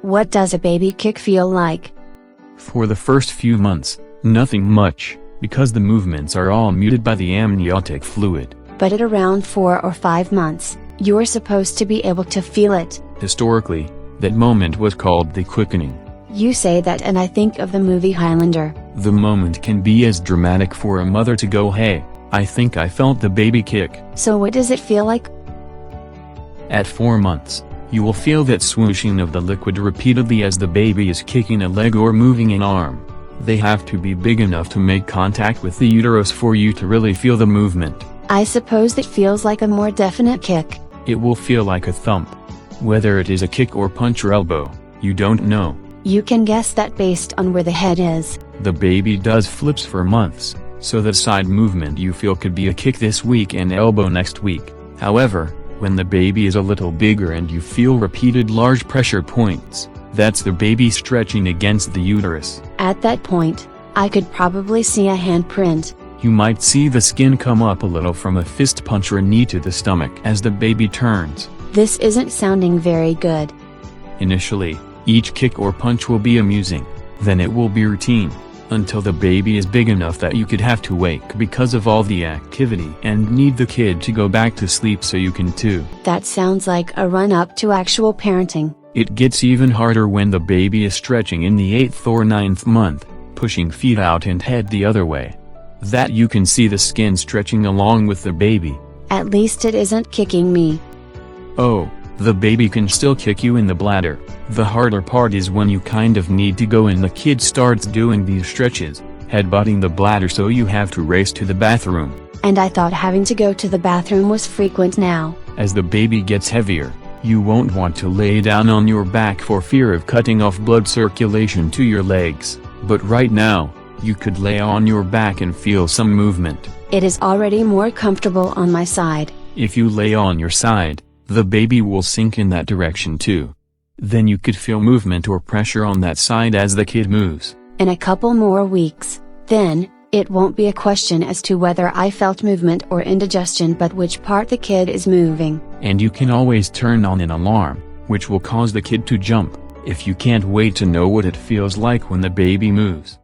What does a baby kick feel like? For the first few months, nothing much, because the movements are all muted by the amniotic fluid. But at around 4 or 5 months, you're supposed to be able to feel it. Historically, that moment was called the quickening. You say that and I think of the movie Highlander. The moment can be as dramatic for a mother to go, "Hey, I think I felt the baby kick." So what does it feel like? At 4 months, you will feel that swooshing of the liquid repeatedly as the baby is kicking a leg or moving an arm. They have to be big enough to make contact with the uterus for you to really feel the movement. I suppose it feels like a more definite kick. It will feel like a thump. Whether it is a kick or punch or elbow, you don't know. You can guess that based on where the head is. The baby does flips for months, so the side movement you feel could be a kick this week and elbow next week. However, when the baby is a little bigger and you feel repeated large pressure points, that's the baby stretching against the uterus. At that point, I could probably see a handprint. You might see the skin come up a little from a fist punch or a knee to the stomach as the baby turns. This isn't sounding very good. Initially, each kick or punch will be amusing, then it will be routine, until the baby is big enough that you could have to wake because of all the activity and need the kid to go back to sleep so you can too. That sounds like a run-up to actual parenting. It gets even harder when the baby is stretching in the 8th or 9th month, pushing feet out and head the other way. That you can see the skin stretching along with the baby. At least it isn't kicking me. Oh, the baby can still kick you in the bladder. The harder part is when you kind of need to go and the kid starts doing these stretches, headbutting the bladder, so you have to race to the bathroom. And I thought having to go to the bathroom was frequent now. As the baby gets heavier, you won't want to lay down on your back for fear of cutting off blood circulation to your legs, but right now, you could lay on your back and feel some movement. It is already more comfortable on my side. If you lay on your side, the baby will sink in that direction too. Then you could feel movement or pressure on that side as the kid moves. In a couple more weeks, then, it won't be a question as to whether I felt movement or indigestion but which part the kid is moving. And you can always turn on an alarm, which will cause the kid to jump, if you can't wait to know what it feels like when the baby moves.